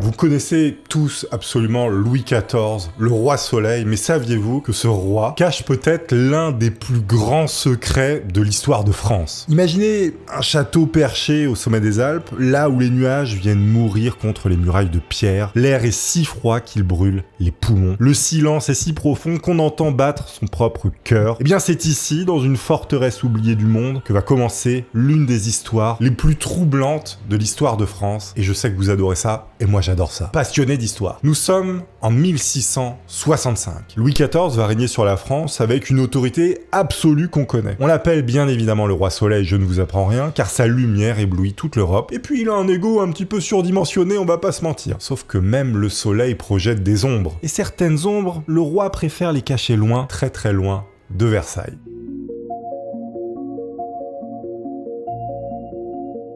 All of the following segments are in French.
Vous connaissez tous absolument Louis XIV, le roi Soleil, mais saviez-vous que ce roi cache peut-être l'un des plus grands secrets de l'histoire de France? Imaginez un château perché au sommet des Alpes, là où les nuages viennent mourir contre les murailles de pierre, l'air est si froid qu'il brûle les poumons, le silence est si profond qu'on entend battre son propre cœur. Eh bien c'est ici, dans une forteresse oubliée du monde, que va commencer l'une des histoires les plus troublantes de l'histoire de France, et je sais que vous adorez ça, et moi j'adore ça. Passionné d'histoire. Nous sommes en 1665. Louis XIV va régner sur la France avec une autorité absolue qu'on connaît. On l'appelle bien évidemment le roi Soleil, je ne vous apprends rien, car sa lumière éblouit toute l'Europe, et puis il a un ego un petit peu surdimensionné, on va pas se mentir. Sauf que même le soleil projette des ombres. Et certaines ombres, le roi préfère les cacher loin, très très loin de Versailles.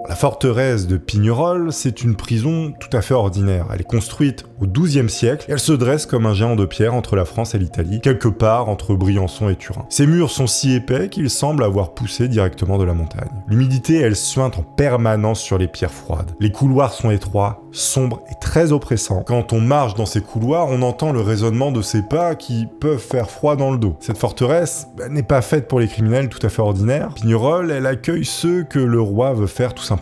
La forteresse de Pignerol, c'est une prison tout à fait ordinaire. Elle est construite au XIIe siècle et elle se dresse comme un géant de pierre entre la France et l'Italie, quelque part entre Briançon et Turin. Ses murs sont si épais qu'ils semblent avoir poussé directement de la montagne. L'humidité, elle suinte en permanence sur les pierres froides. Les couloirs sont étroits, sombres et très oppressants. Quand on marche dans ces couloirs, on entend le résonnement de ses pas qui peuvent faire froid dans le dos. Cette forteresse n'est pas faite pour les criminels tout à fait ordinaires. Pignerol, elle accueille ceux que le roi veut faire tout simplement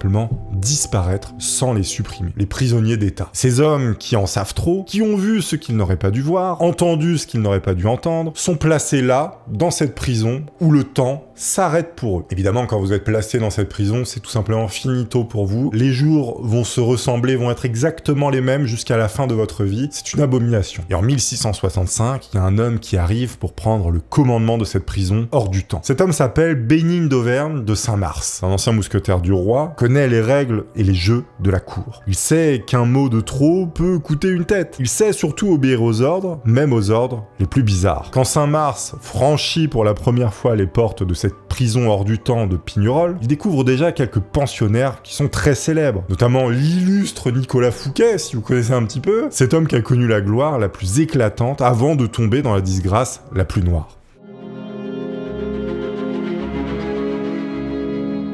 disparaître sans les supprimer. Les prisonniers d'État. Ces hommes qui en savent trop, qui ont vu ce qu'ils n'auraient pas dû voir, entendu ce qu'ils n'auraient pas dû entendre, sont placés là, dans cette prison, où le temps s'arrête pour eux. Évidemment, quand vous êtes placé dans cette prison, c'est tout simplement finito pour vous. Les jours vont se ressembler, vont être exactement les mêmes jusqu'à la fin de votre vie. C'est une abomination. Et en 1665, il y a un homme qui arrive pour prendre le commandement de cette prison hors du temps. Cet homme s'appelle Bénigne d'Auvergne de Saint-Mars. Un ancien mousquetaire du roi, connaît les règles et les jeux de la cour. Il sait qu'un mot de trop peut coûter une tête. Il sait surtout obéir aux ordres, même aux ordres les plus bizarres. Quand Saint-Mars franchit pour la première fois les portes de cette prison hors du temps de Pignerol, il découvre déjà quelques pensionnaires qui sont très célèbres, notamment l'illustre Nicolas Fouquet, si vous connaissez un petit peu, cet homme qui a connu la gloire la plus éclatante avant de tomber dans la disgrâce la plus noire.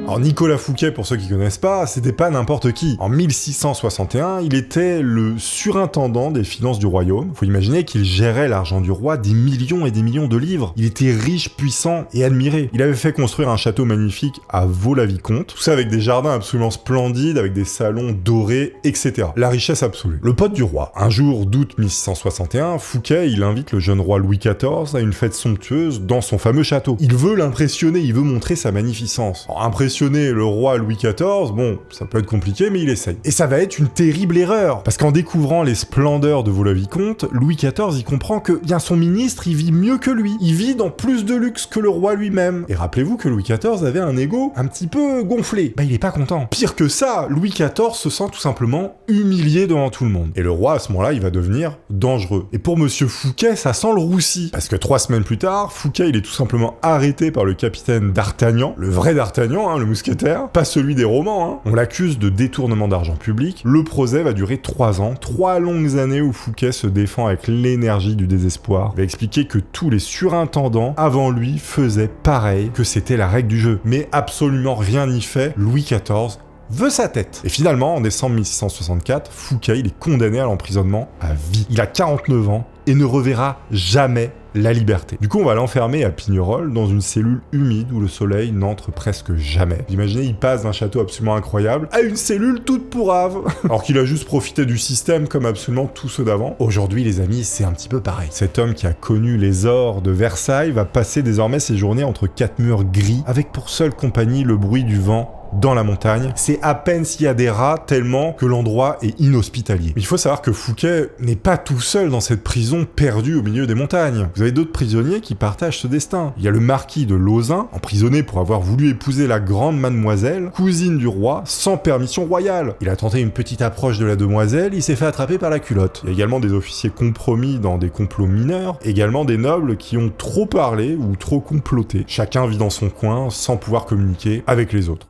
Alors Nicolas Fouquet, pour ceux qui connaissent pas, c'était pas n'importe qui. En 1661, il était le surintendant des finances du royaume. Faut imaginer qu'il gérait l'argent du roi, des millions et des millions de livres. Il était riche, puissant et admiré. Il avait fait construire un château magnifique à Vaux-la-Vicomte, tout ça avec des jardins absolument splendides, avec des salons dorés, etc. La richesse absolue. Le pote du roi. Un jour d'août 1661, Fouquet, il invite le jeune roi Louis XIV à une fête somptueuse dans son fameux château. Il veut l'impressionner, il veut montrer sa magnificence. Alors, impressionner le roi Louis XIV, bon, ça peut être compliqué, mais il essaye. Et ça va être une terrible erreur, parce qu'en découvrant les splendeurs de Vaux-la-Vicomte, Louis XIV, il comprend que, bien, son ministre, il vit mieux que lui. Il vit dans plus de luxe que le roi lui-même. Et rappelez-vous que Louis XIV avait un ego un petit peu gonflé. Bah, il est pas content. Pire que ça, Louis XIV se sent tout simplement humilié devant tout le monde. Et le roi, à ce moment-là, il va devenir dangereux. Et pour Monsieur Fouquet, ça sent le roussi. Parce que 3 semaines plus tard, Fouquet, il est tout simplement arrêté par le capitaine d'Artagnan, le vrai d'Artagnan, le mousquetaire, pas celui des romans. On l'accuse de détournement d'argent public. Le procès va durer 3 ans, 3 longues années où Fouquet se défend avec l'énergie du désespoir. Il va expliquer que tous les surintendants avant lui faisaient pareil, que c'était la règle du jeu. Mais absolument rien n'y fait. Louis XIV veut sa tête. Et finalement, en décembre 1664, Fouquet, il est condamné à l'emprisonnement à vie. Il a 49 ans et ne reverra jamais la liberté. Du coup, on va l'enfermer à Pignerol dans une cellule humide où le soleil n'entre presque jamais. Vous imaginez, il passe d'un château absolument incroyable à une cellule toute pourrave. Alors qu'il a juste profité du système comme absolument tous ceux d'avant. Aujourd'hui, les amis, c'est un petit peu pareil. Cet homme qui a connu les ors de Versailles va passer désormais ses journées entre 4 murs gris avec pour seule compagnie le bruit du vent dans la montagne. C'est à peine s'il y a des rats, tellement que l'endroit est inhospitalier. Mais il faut savoir que Fouquet n'est pas tout seul dans cette prison perdue au milieu des montagnes. Vous avez d'autres prisonniers qui partagent ce destin. Il y a le marquis de Lauzun, emprisonné pour avoir voulu épouser la grande mademoiselle, cousine du roi, sans permission royale. Il a tenté une petite approche de la demoiselle, il s'est fait attraper par la culotte. Il y a également des officiers compromis dans des complots mineurs, également des nobles qui ont trop parlé ou trop comploté. Chacun vit dans son coin sans pouvoir communiquer avec les autres.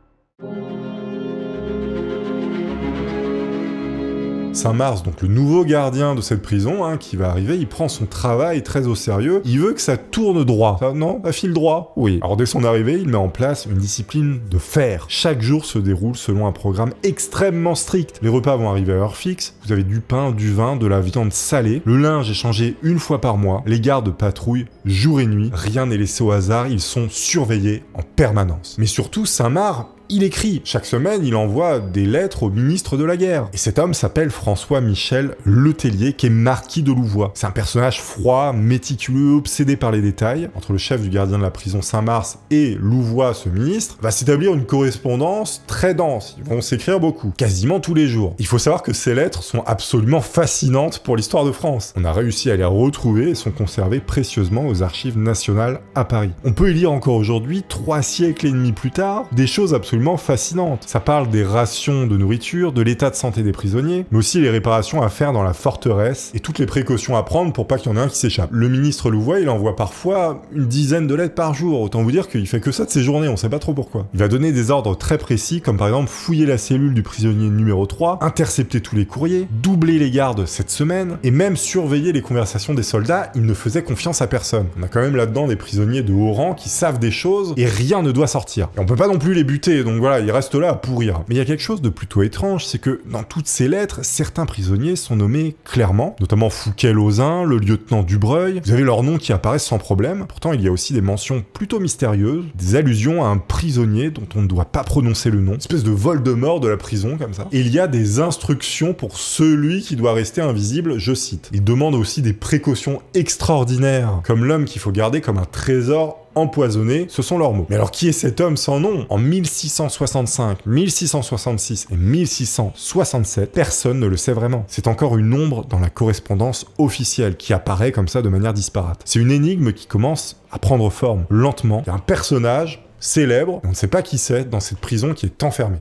Saint-Mars, donc le nouveau gardien de cette prison, qui va arriver, il prend son travail très au sérieux. Il veut que ça tourne droit. Ça, non, ça file droit. Oui. Alors dès son arrivée, il met en place une discipline de fer. Chaque jour se déroule selon un programme extrêmement strict. Les repas vont arriver à heure fixe. Vous avez du pain, du vin, de la viande salée. Le linge est changé une fois par mois. Les gardes patrouillent jour et nuit. Rien n'est laissé au hasard. Ils sont surveillés en permanence. Mais surtout, Saint-Marc, il écrit. Chaque semaine, il envoie des lettres au ministre de la guerre. Et cet homme s'appelle François-Michel Letellier, qui est marquis de Louvois. C'est un personnage froid, méticuleux, obsédé par les détails. Entre le chef du gardien de la prison Saint-Mars et Louvois, ce ministre, va s'établir une correspondance très dense. Ils vont s'écrire beaucoup, quasiment tous les jours. Il faut savoir que ces lettres sont absolument fascinantes pour l'histoire de France. On a réussi à les retrouver et sont conservées précieusement aux archives nationales à Paris. On peut y lire encore aujourd'hui, 3 siècles et demi plus tard, des choses absolument fascinante. Ça parle des rations de nourriture, de l'état de santé des prisonniers, mais aussi les réparations à faire dans la forteresse et toutes les précautions à prendre pour pas qu'il y en ait un qui s'échappe. Le ministre Louvois, il envoie parfois une dizaine de lettres par jour. Autant vous dire qu'il fait que ça de ses journées, on sait pas trop pourquoi. Il va donner des ordres très précis, comme par exemple fouiller la cellule du prisonnier numéro 3, intercepter tous les courriers, doubler les gardes cette semaine, et même surveiller les conversations des soldats. Il ne faisait confiance à personne. On a quand même là-dedans des prisonniers de haut rang qui savent des choses et rien ne doit sortir. Et on peut pas non plus les buter, donc voilà, il reste là à pourrir. Mais il y a quelque chose de plutôt étrange, c'est que dans toutes ces lettres, certains prisonniers sont nommés clairement, notamment Fouquet-Lauzun, le lieutenant Dubreuil. Vous avez leurs noms qui apparaissent sans problème. Pourtant, il y a aussi des mentions plutôt mystérieuses, des allusions à un prisonnier dont on ne doit pas prononcer le nom, une espèce de Voldemort de la prison comme ça. Et il y a des instructions pour celui qui doit rester invisible, je cite. Il demande aussi des précautions extraordinaires, comme l'homme qu'il faut garder comme un trésor empoisonné, ce sont leurs mots. Mais alors qui est cet homme sans nom? En 1665, 1666 et 1667, personne ne le sait vraiment. C'est encore une ombre dans la correspondance officielle qui apparaît comme ça de manière disparate. C'est une énigme qui commence à prendre forme lentement. Il y a un personnage célèbre, on ne sait pas qui c'est, dans cette prison qui est enfermée.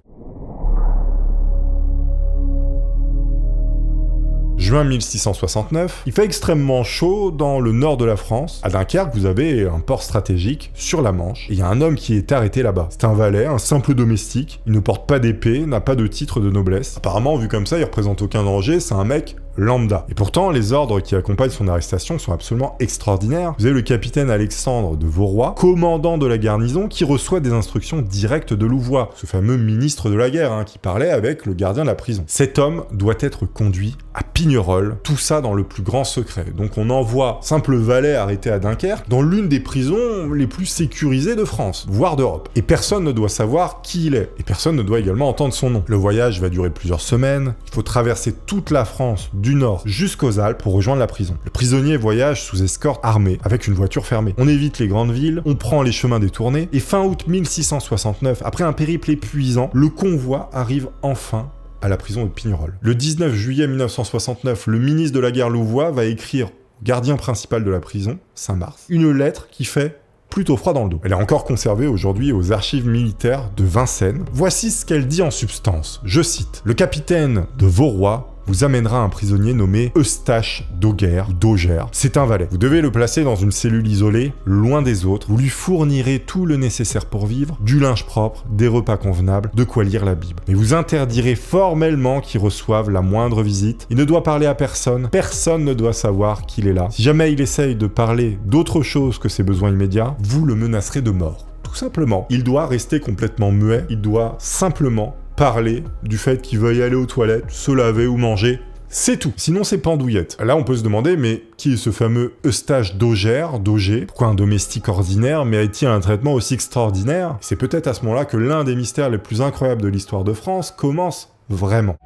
Juin 1669, il fait extrêmement chaud dans le nord de la France. À Dunkerque, vous avez un port stratégique sur la Manche, et il y a un homme qui est arrêté là-bas. C'est un valet, un simple domestique, il ne porte pas d'épée, n'a pas de titre de noblesse. Apparemment, vu comme ça, il représente aucun danger, c'est un mec lambda. Et pourtant, les ordres qui accompagnent son arrestation sont absolument extraordinaires. Vous avez le capitaine Alexandre de Vaurois, commandant de la garnison, qui reçoit des instructions directes de Louvois, ce fameux ministre de la guerre, qui parlait avec le gardien de la prison. Cet homme doit être conduit à Pignerol, tout ça dans le plus grand secret. Donc on envoie simple valet arrêté à Dunkerque, dans l'une des prisons les plus sécurisées de France, voire d'Europe. Et personne ne doit savoir qui il est, et personne ne doit également entendre son nom. Le voyage va durer plusieurs semaines, il faut traverser toute la France, du nord jusqu'aux Alpes pour rejoindre la prison. Le prisonnier voyage sous escorte armée, avec une voiture fermée. On évite les grandes villes, on prend les chemins détournés, et fin août 1669, après un périple épuisant, le convoi arrive enfin à la prison de Pignerol. Le 19 juillet 1969, le ministre de la guerre Louvois va écrire au gardien principal de la prison, Saint-Mars, une lettre qui fait plutôt froid dans le dos. Elle est encore conservée aujourd'hui aux archives militaires de Vincennes. Voici ce qu'elle dit en substance. Je cite: « Le capitaine de Vaurois vous amènera un prisonnier nommé Eustache d'Auguerre, ou d'Augère. C'est un valet. Vous devez le placer dans une cellule isolée, loin des autres. Vous lui fournirez tout le nécessaire pour vivre, du linge propre, des repas convenables, de quoi lire la Bible. Mais vous interdirez formellement qu'il reçoive la moindre visite. Il ne doit parler à personne. Personne ne doit savoir qu'il est là. Si jamais il essaye de parler d'autre chose que ses besoins immédiats, vous le menacerez de mort. Tout simplement. Il doit rester complètement muet. Il doit simplement parler du fait qu'il veuille aller aux toilettes, se laver ou manger. C'est tout. Sinon, c'est pendouillette. Là, on peut se demander, mais qui est ce fameux Eustache d'Augère, d'Auger? Pourquoi un domestique ordinaire mérite-t-il un traitement aussi extraordinaire? C'est peut-être à ce moment-là que l'un des mystères les plus incroyables de l'histoire de France commence vraiment.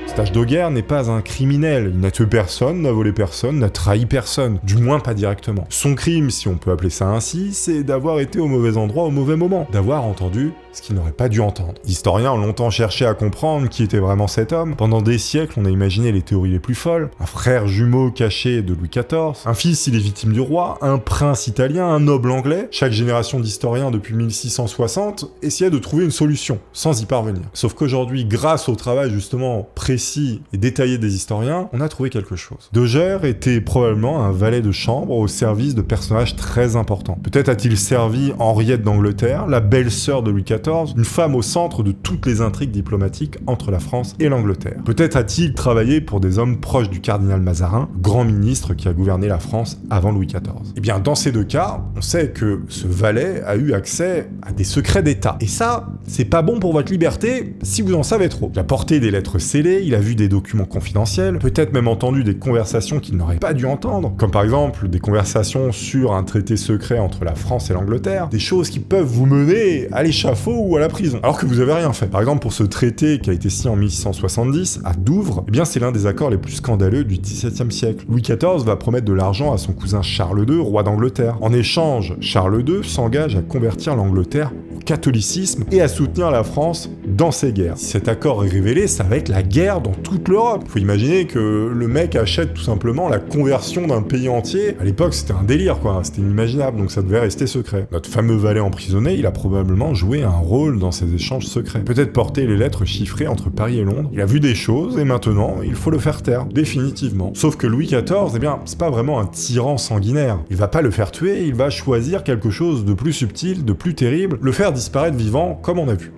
Eustache d'Auguerre n'est pas un criminel, il n'a tué personne, n'a volé personne, n'a trahi personne, du moins pas directement. Son crime, si on peut appeler ça ainsi, c'est d'avoir été au mauvais endroit au mauvais moment, d'avoir entendu ce qu'il n'aurait pas dû entendre. Les historiens ont longtemps cherché à comprendre qui était vraiment cet homme. Pendant des siècles, on a imaginé les théories les plus folles. Un frère jumeau caché de Louis XIV, un fils illégitime du roi, un prince italien, un noble anglais. Chaque génération d'historiens depuis 1660 essayait de trouver une solution, sans y parvenir. Sauf qu'aujourd'hui, grâce au travail justement précis et détaillé des historiens, on a trouvé quelque chose. D'Augère était probablement un valet de chambre au service de personnages très importants. Peut-être a-t-il servi Henriette d'Angleterre, la belle-sœur de Louis XIV, XIV, une femme au centre de toutes les intrigues diplomatiques entre la France et l'Angleterre. Peut-être a-t-il travaillé pour des hommes proches du cardinal Mazarin, grand ministre qui a gouverné la France avant Louis XIV. Eh bien, dans ces deux cas, on sait que ce valet a eu accès à des secrets d'État. Et ça, c'est pas bon pour votre liberté si vous en savez trop. Il a porté des lettres scellées, il a vu des documents confidentiels, peut-être même entendu des conversations qu'il n'aurait pas dû entendre, comme par exemple des conversations sur un traité secret entre la France et l'Angleterre, des choses qui peuvent vous mener à l'échafaud ou à la prison, alors que vous avez rien fait. Par exemple, pour ce traité qui a été signé en 1670 à Douvres, eh bien c'est l'un des accords les plus scandaleux du XVIIe siècle. Louis XIV va promettre de l'argent à son cousin Charles II, roi d'Angleterre. En échange, Charles II s'engage à convertir l'Angleterre au catholicisme et à soutenir la France dans ses guerres. Si cet accord est révélé, ça va être la guerre dans toute l'Europe. Faut imaginer que le mec achète tout simplement la conversion d'un pays entier. À l'époque, c'était un délire, quoi. C'était inimaginable, donc ça devait rester secret. Notre fameux valet emprisonné, il a probablement joué un rôle dans ces échanges secrets. Peut-être porter les lettres chiffrées entre Paris et Londres. Il a vu des choses, et maintenant, il faut le faire taire. Définitivement. Sauf que Louis XIV, eh bien, c'est pas vraiment un tyran sanguinaire. Il va pas le faire tuer, il va choisir quelque chose de plus subtil, de plus terrible, le faire disparaître vivant, comme on a vu.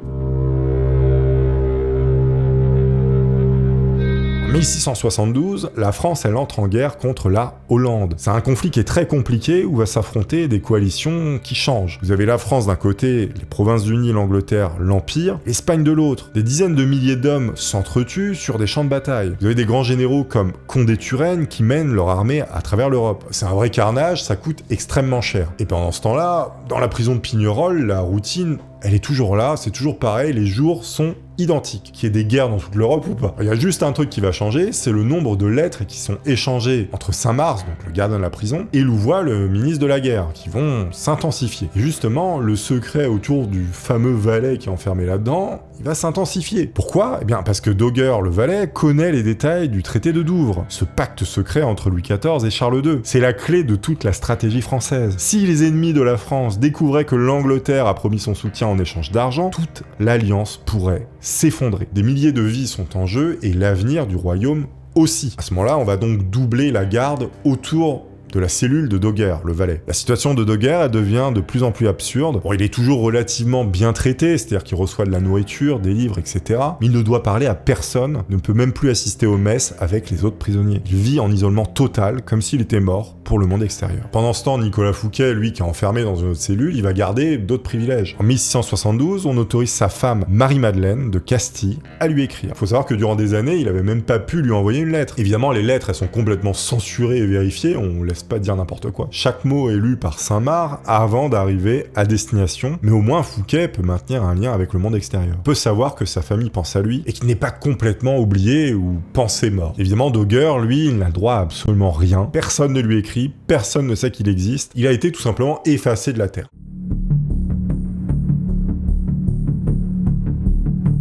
En 1672, la France, elle entre en guerre contre la Hollande. C'est un conflit qui est très compliqué où va s'affronter des coalitions qui changent. Vous avez la France d'un côté, les Provinces-Unies, l'Angleterre, l'Empire, l'Espagne de l'autre. Des dizaines de milliers d'hommes s'entretuent sur des champs de bataille. Vous avez des grands généraux comme Condé-Turenne qui mènent leur armée à travers l'Europe. C'est un vrai carnage, ça coûte extrêmement cher. Et pendant ce temps-là, dans la prison de Pignerol, la routine, elle est toujours là, c'est toujours pareil, les jours sont identiques. Qu'il y ait des guerres dans toute l'Europe ou pas. Il y a juste un truc qui va changer, c'est le nombre de lettres qui sont échangées entre Saint-Mars, donc le gardien de la prison, et Louvois, le ministre de la guerre, qui vont s'intensifier. Et justement, le secret autour du fameux valet qui est enfermé là-dedans, il va s'intensifier. Pourquoi ? Eh bien parce que Dogger, le valet, connaît les détails du traité de Douvres, ce pacte secret entre Louis XIV et Charles II. C'est la clé de toute la stratégie française. Si les ennemis de la France découvraient que l'Angleterre a promis son soutien en échange d'argent, toute l'alliance pourrait s'effondrer. Des milliers de vies sont en jeu et l'avenir du royaume aussi. À ce moment-là, on va donc doubler la garde autour de la cellule de Dogger, le valet. La situation de Dogger, elle devient de plus en plus absurde. Bon, il est toujours relativement bien traité, c'est-à-dire qu'il reçoit de la nourriture, des livres, etc. Mais il ne doit parler à personne, ne peut même plus assister aux messes avec les autres prisonniers. Il vit en isolement total, comme s'il était mort pour le monde extérieur. Pendant ce temps, Nicolas Fouquet, lui, qui est enfermé dans une autre cellule, il va garder d'autres privilèges. En 1672, on autorise sa femme, Marie-Madeleine, de Castille, à lui écrire. Il faut savoir que durant des années, il avait même pas pu lui envoyer une lettre. Évidemment, les lettres, elles sont complètement censurées et vérifiées, on laisse pas dire n'importe quoi. Chaque mot est lu par Saint-Marc avant d'arriver à destination, mais au moins Fouquet peut maintenir un lien avec le monde extérieur. On peut savoir que sa famille pense à lui et qu'il n'est pas complètement oublié ou pensé mort. Évidemment, Dogger, lui, il n'a le droit à absolument rien. Personne ne lui écrit, personne ne sait qu'il existe. Il a été tout simplement effacé de la terre.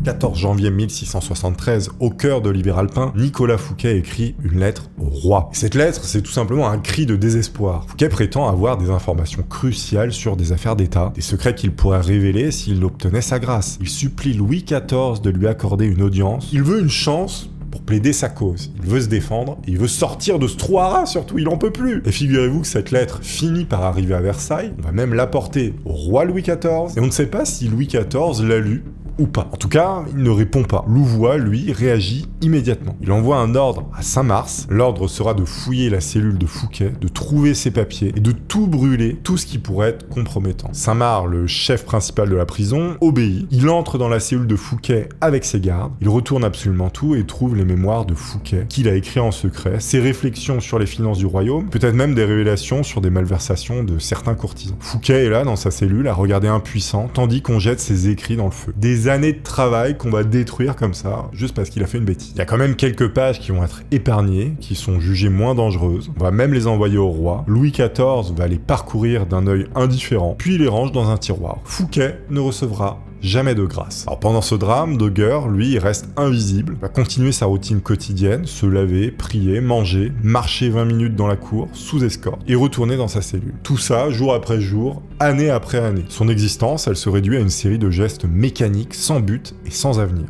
14 janvier 1673, au cœur de l'hiver alpin, Nicolas Fouquet écrit une lettre au roi. Cette lettre, c'est tout simplement un cri de désespoir. Fouquet prétend avoir des informations cruciales sur des affaires d'État, des secrets qu'il pourrait révéler s'il obtenait sa grâce. Il supplie Louis XIV de lui accorder une audience. Il veut une chance pour plaider sa cause. Il veut se défendre, et il veut sortir de ce trou à rats surtout, il en peut plus. Et figurez-vous que cette lettre finit par arriver à Versailles, on va même l'apporter au roi Louis XIV, et on ne sait pas si Louis XIV l'a lu ou pas. En tout cas, il ne répond pas. Louvois, lui, réagit immédiatement. Il envoie un ordre à Saint-Mars. L'ordre sera de fouiller la cellule de Fouquet, de trouver ses papiers et de tout brûler, tout ce qui pourrait être compromettant. Saint-Mars, le chef principal de la prison, obéit. Il entre dans la cellule de Fouquet avec ses gardes. Il retourne absolument tout et trouve les mémoires de Fouquet, qu'il a écrit en secret, ses réflexions sur les finances du royaume, peut-être même des révélations sur des malversations de certains courtisans. Fouquet est là, dans sa cellule, à regarder impuissant, tandis qu'on jette ses écrits dans le feu. Des années de travail qu'on va détruire comme ça, juste parce qu'il a fait une bêtise. Il y a quand même quelques pages qui vont être épargnées, qui sont jugées moins dangereuses. On va même les envoyer au roi. Louis XIV va les parcourir d'un œil indifférent, puis les range dans un tiroir. Fouquet ne recevra jamais de grâce. Alors pendant ce drame, Dogger, lui, il reste invisible, va continuer sa routine quotidienne, se laver, prier, manger, marcher 20 minutes dans la cour, sous escorte, et retourner dans sa cellule. Tout ça, jour après jour, année après année. Son existence, elle se réduit à une série de gestes mécaniques, sans but et sans avenir.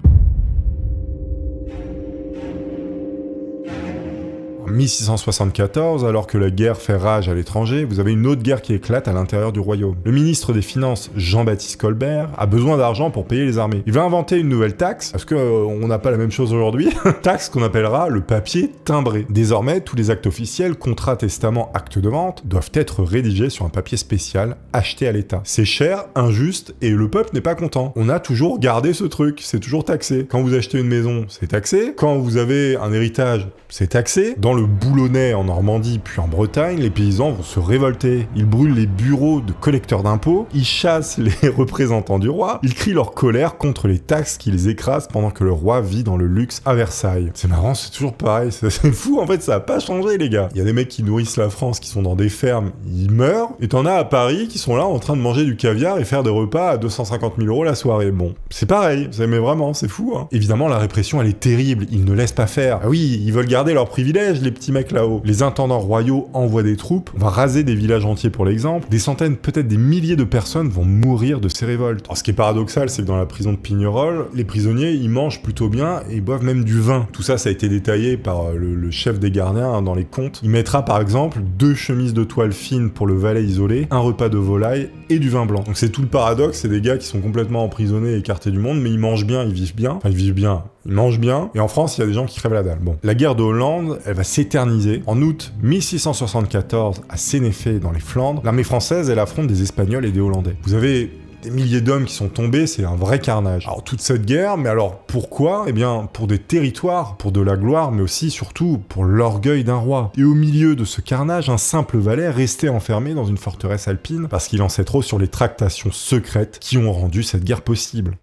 En En 1674, alors que la guerre fait rage à l'étranger, vous avez une autre guerre qui éclate à l'intérieur du royaume. Le ministre des Finances, Jean-Baptiste Colbert, a besoin d'argent pour payer les armées. Il va inventer une nouvelle taxe, parce que on n'a pas la même chose aujourd'hui, taxe qu'on appellera le papier timbré. Désormais, tous les actes officiels, contrats, testaments, actes de vente, doivent être rédigés sur un papier spécial acheté à l'État. C'est cher, injuste, et le peuple n'est pas content. On a toujours gardé ce truc, c'est toujours taxé. Quand vous achetez une maison, c'est taxé. Quand vous avez un héritage, c'est taxé. Dans le Boulonnais, en Normandie, puis en Bretagne, les paysans vont se révolter. Ils brûlent les bureaux de collecteurs d'impôts, ils chassent les représentants du roi, ils crient leur colère contre les taxes qui les écrasent pendant que le roi vit dans le luxe à Versailles. C'est marrant, c'est toujours pareil, c'est fou, en fait, ça a pas changé, les gars. Il y a des mecs qui nourrissent la France, qui sont dans des fermes, ils meurent, et t'en as à Paris qui sont là en train de manger du caviar et faire des repas à 250 000 € la soirée. Bon, c'est pareil, mais vraiment, c'est fou, hein. Évidemment, la répression, elle est terrible, ils ne laissent pas faire. Ah oui, ils veulent garder leurs privilèges, les petits mecs là-haut. Les intendants royaux envoient des troupes, on va raser des villages entiers pour l'exemple, des centaines, peut-être des milliers de personnes vont mourir de ces révoltes. Alors, ce qui est paradoxal, c'est que dans la prison de Pignerol, les prisonniers, ils mangent plutôt bien et ils boivent même du vin. Tout ça, ça a été détaillé par le chef des gardiens dans les comptes. Il mettra par exemple 2 chemises de toile fine pour le valet isolé, un repas de volaille et du vin blanc. Donc c'est tout le paradoxe, c'est des gars qui sont complètement emprisonnés et écartés du monde, mais ils mangent bien, ils vivent bien. Enfin, ils vivent bien. Ils mangent bien, et en France, il y a des gens qui crèvent la dalle. Bon. La guerre de Hollande, elle va s'éterniser. En août 1674, à Sénéfé, dans les Flandres, l'armée française, elle affronte des Espagnols et des Hollandais. Vous avez des milliers d'hommes qui sont tombés, c'est un vrai carnage. Alors toute cette guerre, mais alors pourquoi ? Eh bien pour des territoires, pour de la gloire, mais aussi surtout pour l'orgueil d'un roi. Et au milieu de ce carnage, un simple valet restait enfermé dans une forteresse alpine parce qu'il en sait trop sur les tractations secrètes qui ont rendu cette guerre possible.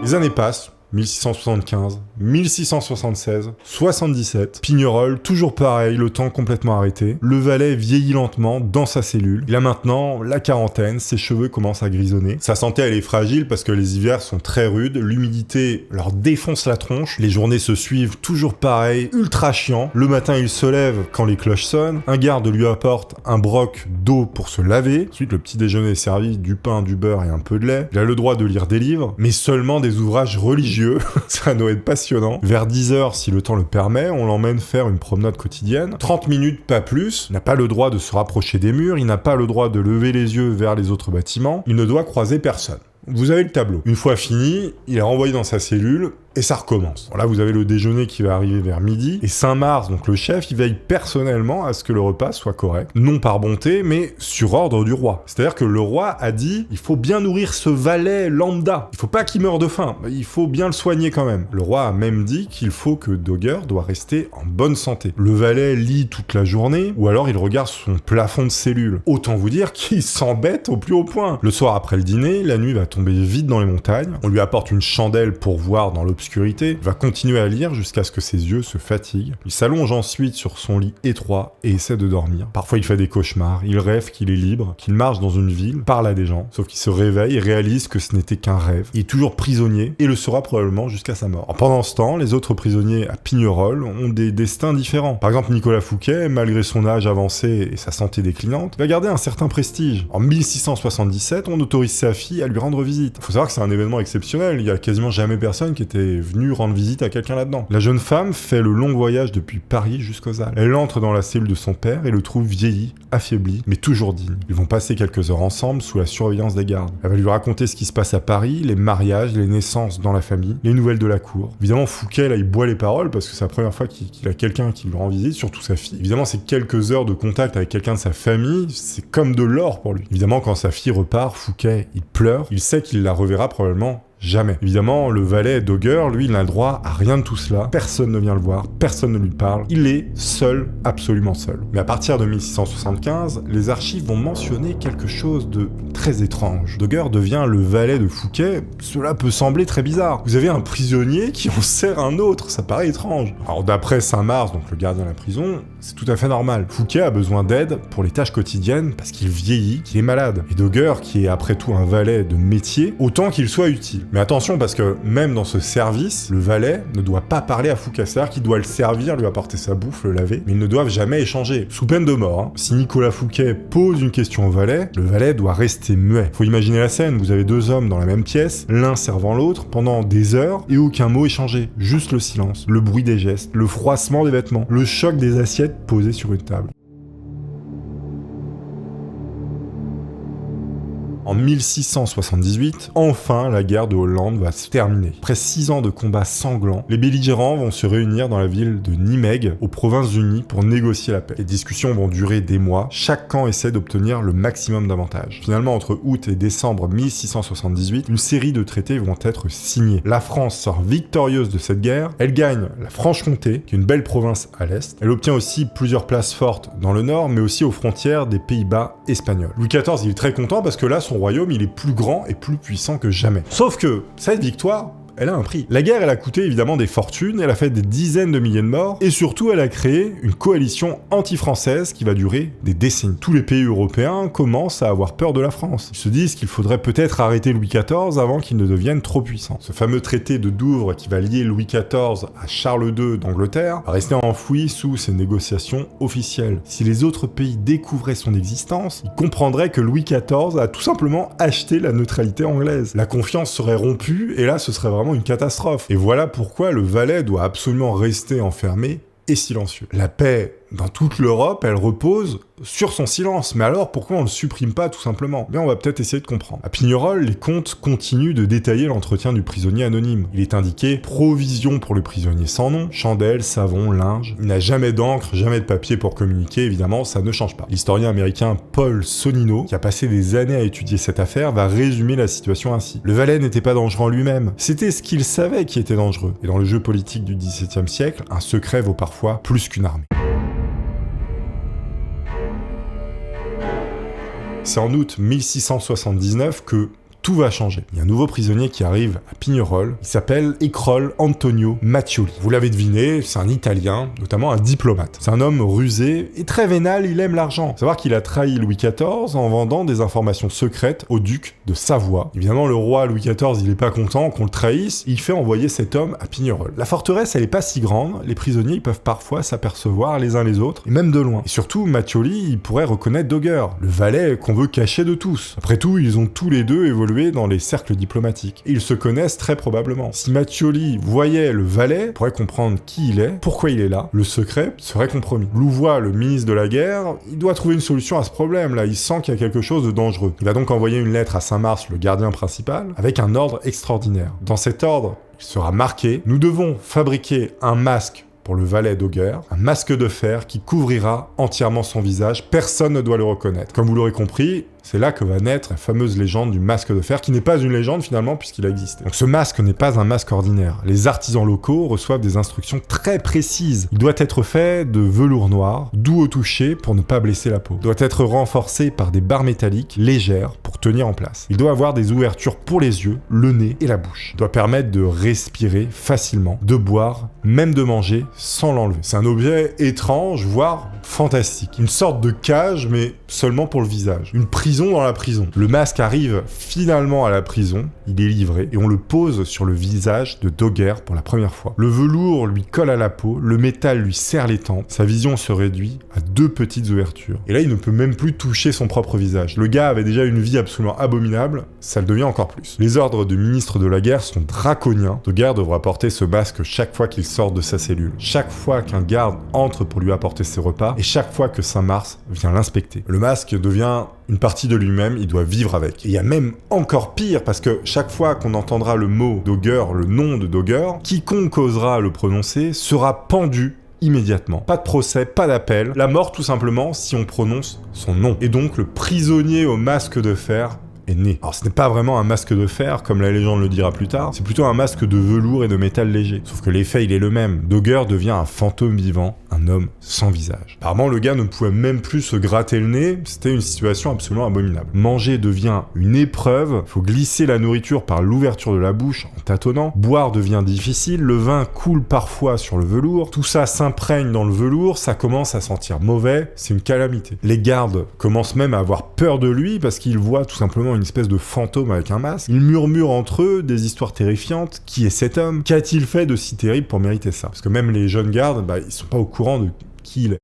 Les années passent, 1675, 1676, 77, Pignerol, toujours pareil, le temps complètement arrêté. Le valet vieillit lentement dans sa cellule. Il a maintenant la quarantaine, ses cheveux commencent à grisonner. Sa santé, elle est fragile parce que les hivers sont très rudes, l'humidité leur défonce la tronche, les journées se suivent toujours pareil, ultra chiant. Le matin, il se lève quand les cloches sonnent, un garde lui apporte un broc d'eau pour se laver. Ensuite, le petit déjeuner est servi, du pain, du beurre et un peu de lait. Il a le droit de lire des livres, mais seulement des ouvrages religieux. Ça doit être passionnant. Vers 10h, si le temps le permet, on l'emmène faire une promenade quotidienne. 30 minutes, pas plus. Il n'a pas le droit de se rapprocher des murs, il n'a pas le droit de lever les yeux vers les autres bâtiments. Il ne doit croiser personne. Vous avez le tableau. Une fois fini, il est renvoyé dans sa cellule, et ça recommence. Bon, là, vous avez le déjeuner qui va arriver vers midi, et Saint-Mars, donc le chef, il veille personnellement à ce que le repas soit correct. Non par bonté, mais sur ordre du roi. C'est-à-dire que le roi a dit, il faut bien nourrir ce valet lambda. Il faut pas qu'il meure de faim, il faut bien le soigner quand même. Le roi a même dit qu'il faut que Dogger doit rester en bonne santé. Le valet lit toute la journée, ou alors il regarde son plafond de cellule. Autant vous dire qu'il s'embête au plus haut point. Le soir après le dîner, la nuit va tomber vite dans les montagnes. On lui apporte une chandelle pour voir dans l'obscurité. Il va continuer à lire jusqu'à ce que ses yeux se fatiguent. Il s'allonge ensuite sur son lit étroit et essaie de dormir. Parfois il fait des cauchemars, il rêve qu'il est libre, qu'il marche dans une ville, parle à des gens, sauf qu'il se réveille et réalise que ce n'était qu'un rêve. Il est toujours prisonnier et le sera probablement jusqu'à sa mort. Pendant ce temps, les autres prisonniers à Pignerol ont des destins différents. Par exemple, Nicolas Fouquet, malgré son âge avancé et sa santé déclinante, va garder un certain prestige. En 1677, on autorise sa fille à lui rendre visite. Faut savoir que c'est un événement exceptionnel, il y a quasiment jamais personne qui était venu rendre visite à quelqu'un là-dedans. La jeune femme fait le long voyage depuis Paris jusqu'aux Alpes. Elle entre dans la cellule de son père et le trouve vieilli, affaibli, mais toujours digne. Ils vont passer quelques heures ensemble sous la surveillance des gardes. Elle va lui raconter ce qui se passe à Paris, les mariages, les naissances dans la famille, les nouvelles de la cour. Évidemment, Fouquet, là, il boit les paroles parce que c'est la première fois qu'il a quelqu'un qui lui rend visite, surtout sa fille. Évidemment, ces quelques heures de contact avec quelqu'un de sa famille, c'est comme de l'or pour lui. Évidemment, quand sa fille repart, Fouquet, il pleure. Il sait qu'il la reverra probablement jamais. Évidemment, le valet Dogger, lui, il n'a le droit à rien de tout cela. Personne ne vient le voir, personne ne lui parle. Il est seul, absolument seul. Mais à partir de 1675, les archives vont mentionner quelque chose de très étrange. Dogger devient le valet de Fouquet. Cela peut sembler très bizarre. Vous avez un prisonnier qui en sert un autre, ça paraît étrange. Alors d'après Saint-Mars, donc le gardien de la prison, c'est tout à fait normal. Fouquet a besoin d'aide pour les tâches quotidiennes parce qu'il vieillit, qu'il est malade. Et Dogger, qui est après tout un valet de métier, autant qu'il soit utile. Mais attention, parce que même dans ce service, le valet ne doit pas parler à Fouquet. C'est-à-dire qu'il doit le servir, lui apporter sa bouffe, le laver, mais ils ne doivent jamais échanger, sous peine de mort. Hein. Si Nicolas Fouquet pose une question au valet, le valet doit rester muet. Faut imaginer la scène, vous avez deux hommes dans la même pièce, l'un servant l'autre, pendant des heures, et aucun mot échangé. Juste le silence, le bruit des gestes, le froissement des vêtements, le choc des assiettes posées sur une table. En 1678, enfin, la guerre de Hollande va se terminer. Après 6 ans de combats sanglants, les belligérants vont se réunir dans la ville de Nimègue, aux Provinces-Unies, pour négocier la paix. Les discussions vont durer des mois, chaque camp essaie d'obtenir le maximum d'avantages. Finalement, entre août et décembre 1678, une série de traités vont être signés. La France sort victorieuse de cette guerre, elle gagne la Franche-Comté, qui est une belle province à l'est. Elle obtient aussi plusieurs places fortes dans le nord, mais aussi aux frontières des Pays-Bas espagnols. Louis XIV, il est très content parce que là, son royaume, il est plus grand et plus puissant que jamais. Sauf que cette victoire, elle a un prix. La guerre, elle a coûté évidemment des fortunes, elle a fait des dizaines de milliers de morts, et surtout, elle a créé une coalition anti-française qui va durer des décennies. Tous les pays européens commencent à avoir peur de la France. Ils se disent qu'il faudrait peut-être arrêter Louis XIV avant qu'il ne devienne trop puissant. Ce fameux traité de Douvres qui va lier Louis XIV à Charles II d'Angleterre va rester enfoui sous ces négociations officielles. Si les autres pays découvraient son existence, ils comprendraient que Louis XIV a tout simplement acheté la neutralité anglaise. La confiance serait rompue, et là, ce serait vraiment une catastrophe. Et voilà pourquoi le valet doit absolument rester enfermé et silencieux. La paix dans toute l'Europe, elle repose sur son silence. Mais alors, pourquoi on le supprime pas tout simplement ? Bien, on va peut-être essayer de comprendre. À Pignerol, les comptes continuent de détailler l'entretien du prisonnier anonyme. Il est indiqué « provision pour le prisonnier sans nom, chandelle, savon, linge ». Il n'a jamais d'encre, jamais de papier pour communiquer, évidemment, ça ne change pas. L'historien américain Paul Sonino, qui a passé des années à étudier cette affaire, va résumer la situation ainsi. Le valet n'était pas dangereux en lui-même, c'était ce qu'il savait qui était dangereux. Et dans le jeu politique du XVIIe siècle, un secret vaut parfois plus qu'une armée. C'est en août 1679 que tout va changer. Il y a un nouveau prisonnier qui arrive à Pignerol, il s'appelle Ecrol Antonio Mattioli. Vous l'avez deviné, c'est un Italien, notamment un diplomate. C'est un homme rusé et très vénal, il aime l'argent. Faut savoir qu'il a trahi Louis XIV en vendant des informations secrètes au duc de Savoie. Évidemment, le roi Louis XIV, il est pas content qu'on le trahisse, il fait envoyer cet homme à Pignerol. La forteresse, elle est pas si grande, les prisonniers, ils peuvent parfois s'apercevoir les uns les autres, et même de loin. Et surtout, Mattioli, il pourrait reconnaître Dogger, le valet qu'on veut cacher de tous. Après tout, ils ont tous les deux évolué dans les cercles diplomatiques. Et ils se connaissent très probablement. Si Mattioli voyait le valet, il pourrait comprendre qui il est, pourquoi il est là, le secret serait compromis. Louvois, le ministre de la guerre, il doit trouver une solution à ce problème-là, il sent qu'il y a quelque chose de dangereux. Il va donc envoyer une lettre à Saint-Mars, le gardien principal, avec un ordre extraordinaire. Dans cet ordre, il sera marqué « Nous devons fabriquer un masque pour le valet Dogger, un masque de fer qui couvrira entièrement son visage, personne ne doit le reconnaître. » Comme vous l'aurez compris, c'est là que va naître la fameuse légende du masque de fer, qui n'est pas une légende finalement puisqu'il a existé. Donc ce masque n'est pas un masque ordinaire. Les artisans locaux reçoivent des instructions très précises. Il doit être fait de velours noir, doux au toucher pour ne pas blesser la peau. Il doit être renforcé par des barres métalliques légères pour tenir en place. Il doit avoir des ouvertures pour les yeux, le nez et la bouche. Il doit permettre de respirer facilement, de boire, même de manger sans l'enlever. C'est un objet étrange, voire fantastique. Une sorte de cage, mais seulement pour le visage. Une prison dans la prison. Le masque arrive finalement à la prison, il est livré, et on le pose sur le visage de Dogger pour la première fois. Le velours lui colle à la peau, le métal lui serre les tempes, sa vision se réduit à 2 petites ouvertures. Et là, il ne peut même plus toucher son propre visage. Le gars avait déjà une vie absolument abominable, ça le devient encore plus. Les ordres du ministre de la guerre sont draconiens. Dogger devra porter ce masque chaque fois qu'il sort de sa cellule, chaque fois qu'un garde entre pour lui apporter ses repas, et chaque fois que Saint-Mars vient l'inspecter. Le masque devient une partie de lui-même, il doit vivre avec. Et il y a même encore pire, parce que chaque fois qu'on entendra le mot Dogger, le nom de Dogger, quiconque osera le prononcer sera pendu immédiatement. Pas de procès, pas d'appel, la mort tout simplement si on prononce son nom. Et donc le prisonnier au masque de fer est né. Alors ce n'est pas vraiment un masque de fer, comme la légende le dira plus tard, c'est plutôt un masque de velours et de métal léger. Sauf que l'effet il est le même. Dogger devient un fantôme vivant, un homme sans visage. Apparemment le gars ne pouvait même plus se gratter le nez, c'était une situation absolument abominable. Manger devient une épreuve, faut glisser la nourriture par l'ouverture de la bouche en tâtonnant, boire devient difficile, le vin coule parfois sur le velours, tout ça s'imprègne dans le velours, ça commence à sentir mauvais, c'est une calamité. Les gardes commencent même à avoir peur de lui parce qu'ils voient tout simplement une espèce de fantôme avec un masque. Ils murmurent entre eux des histoires terrifiantes. Qui est cet homme? Qu'a-t-il fait de si terrible pour mériter ça? Parce que même les jeunes gardes, ils sont pas au courant de qui il est.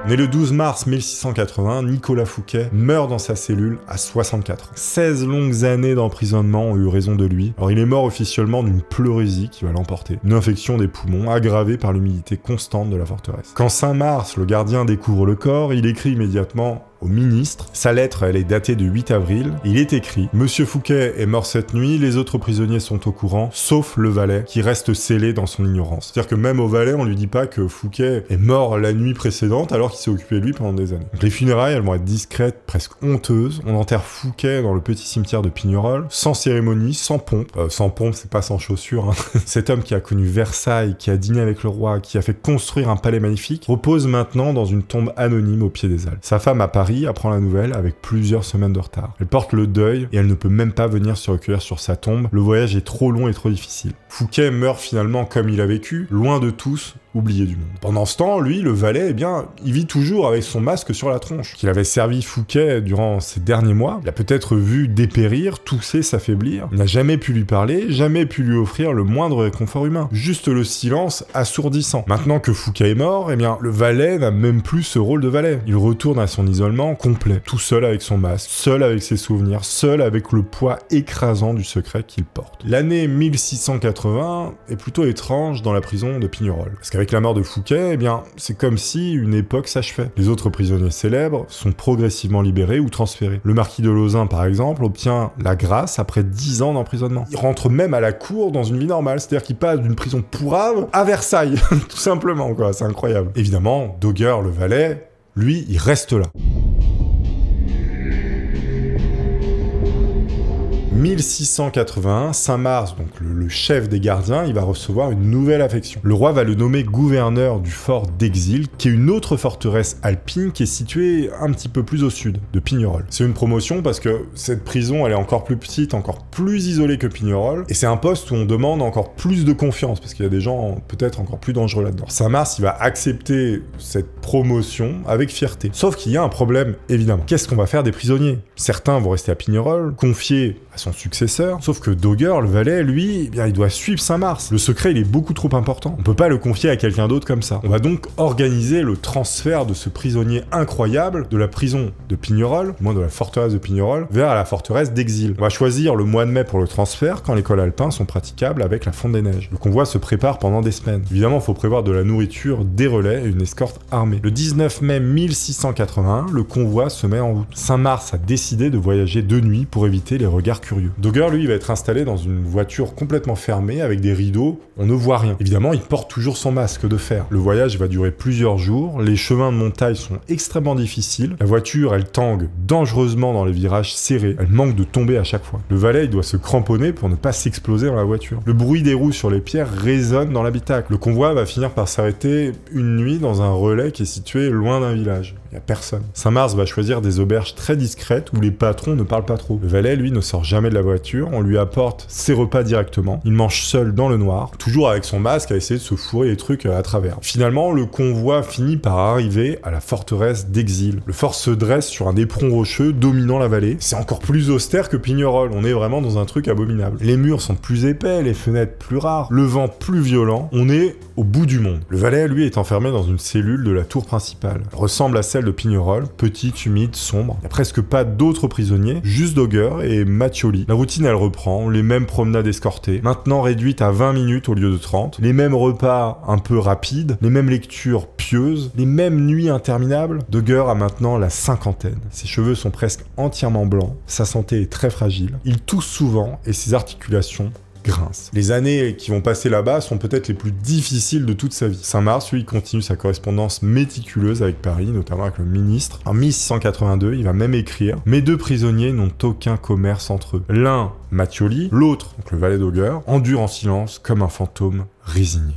Né le 12 mars 1680, Nicolas Fouquet meurt dans sa cellule à 64 ans. 16 longues années d'emprisonnement ont eu raison de lui. Alors il est mort officiellement d'une pleurésie qui va l'emporter. Une infection des poumons aggravée par l'humidité constante de la forteresse. Quand Saint-Mars, le gardien, découvre le corps, il écrit immédiatement au ministre. Sa lettre, elle est datée du 8 avril. Il est écrit « Monsieur Fouquet est mort cette nuit, les autres prisonniers sont au courant, sauf le valet, qui reste scellé dans son ignorance. » C'est-à-dire que même au valet, on lui dit pas que Fouquet est mort la nuit précédente, alors qu'il s'est occupé de lui pendant des années. Donc les funérailles, elles vont être discrètes, presque honteuses. On enterre Fouquet dans le petit cimetière de Pignerol, sans cérémonie, sans pompe. Sans pompe, c'est pas sans chaussures, hein. Cet homme qui a connu Versailles, qui a dîné avec le roi, qui a fait construire un palais magnifique, repose maintenant dans une tombe anonyme au pied des Alpes. Sa femme à Paris apprend la nouvelle avec plusieurs semaines de retard. Elle porte le deuil et elle ne peut même pas venir se recueillir sur sa tombe. Le voyage est trop long et trop difficile. Fouquet meurt finalement comme il a vécu, loin de tous, oublié du monde. Pendant ce temps, lui, le valet, il vit toujours avec son masque sur la tronche. Qu'il avait servi Fouquet durant ces derniers mois. Il a peut-être vu dépérir, tousser, s'affaiblir. Il n'a jamais pu lui parler, jamais pu lui offrir le moindre réconfort humain. Juste le silence assourdissant. Maintenant que Fouquet est mort, le valet n'a même plus ce rôle de valet. Il retourne à son isolement complet, tout seul avec son masque, seul avec ses souvenirs, seul avec le poids écrasant du secret qu'il porte. L'année 1680 est plutôt étrange dans la prison de Pignerol. Parce qu'avec la mort de Fouquet, c'est comme si une époque s'achevait. Les autres prisonniers célèbres sont progressivement libérés ou transférés. Le marquis de Lauzun, par exemple, obtient la grâce après 10 ans d'emprisonnement. Il rentre même à la cour dans une vie normale, c'est-à-dire qu'il passe d'une prison pourrave à Versailles, tout simplement, quoi, c'est incroyable. Évidemment, Dogger, le valet, lui, il reste là. 1681, Saint-Mars, donc le chef des gardiens, il va recevoir une nouvelle affection. Le roi va le nommer gouverneur du fort d'Exil, qui est une autre forteresse alpine qui est située un petit peu plus au sud de Pignerol. C'est une promotion parce que cette prison, elle est encore plus petite, encore plus isolée que Pignerol, et c'est un poste où on demande encore plus de confiance, parce qu'il y a des gens peut-être encore plus dangereux là-dedans. Saint-Mars, il va accepter cette promotion avec fierté. Sauf qu'il y a un problème, évidemment. Qu'est-ce qu'on va faire des prisonniers? Certains vont rester à Pignerol, confiés à son successeur, sauf que Dogger, le valet, lui, il doit suivre Saint-Mars. Le secret, il est beaucoup trop important. On peut pas le confier à quelqu'un d'autre comme ça. On va donc organiser le transfert de ce prisonnier incroyable de la prison de Pignerol, moins de la forteresse de Pignerol, vers la forteresse d'Exil. On va choisir le mois de mai pour le transfert, quand les cols alpins sont praticables avec la fonte des neiges. Le convoi se prépare pendant des semaines. Évidemment, il faut prévoir de la nourriture, des relais et une escorte armée. Le 19 mai 1681, le convoi se met en route. Saint-Mars a décidé de voyager de nuit pour éviter les regards curieux. Dogger, lui, va être installé dans une voiture complètement fermée avec des rideaux, on ne voit rien. Évidemment, il porte toujours son masque de fer. Le voyage va durer plusieurs jours, les chemins de montagne sont extrêmement difficiles, la voiture, elle tangue dangereusement dans les virages serrés, elle manque de tomber à chaque fois. Le valet, il doit se cramponner pour ne pas s'exploser dans la voiture. Le bruit des roues sur les pierres résonne dans l'habitacle. Le convoi va finir par s'arrêter une nuit dans un relais qui est situé loin d'un village. Il n'y a personne. Saint-Mars va choisir des auberges très discrètes où les patrons ne parlent pas trop. Le valet, lui, ne sort jamais de la voiture, on lui apporte ses repas directement, il mange seul dans le noir, toujours avec son masque à essayer de se fourrer les trucs à travers. Finalement, le convoi finit par arriver à la forteresse d'Exil. Le fort se dresse sur un éperon rocheux dominant la vallée. C'est encore plus austère que Pignerol, on est vraiment dans un truc abominable. Les murs sont plus épais, les fenêtres plus rares, le vent plus violent, on est au bout du monde. Le valet, lui, est enfermé dans une cellule de la tour principale. Elle ressemble à celle de Pignerol, petite, humide, sombre. Il n'y a presque pas d'autres prisonniers, juste Dogger et Mattioli. La routine, elle reprend, les mêmes promenades escortées, maintenant réduites à 20 minutes au lieu de 30, les mêmes repas un peu rapides, les mêmes lectures pieuses, les mêmes nuits interminables. Dogger a maintenant la cinquantaine. Ses cheveux sont presque entièrement blancs, sa santé est très fragile, il tousse souvent et ses articulations grince. Les années qui vont passer là-bas sont peut-être les plus difficiles de toute sa vie. Saint-Mars, lui, continue sa correspondance méticuleuse avec Paris, notamment avec le ministre. En 1682, il va même écrire « Mes deux prisonniers n'ont aucun commerce entre eux. L'un, Mattioli, l'autre, donc le valet Dogger, endure en silence comme un fantôme résigné. »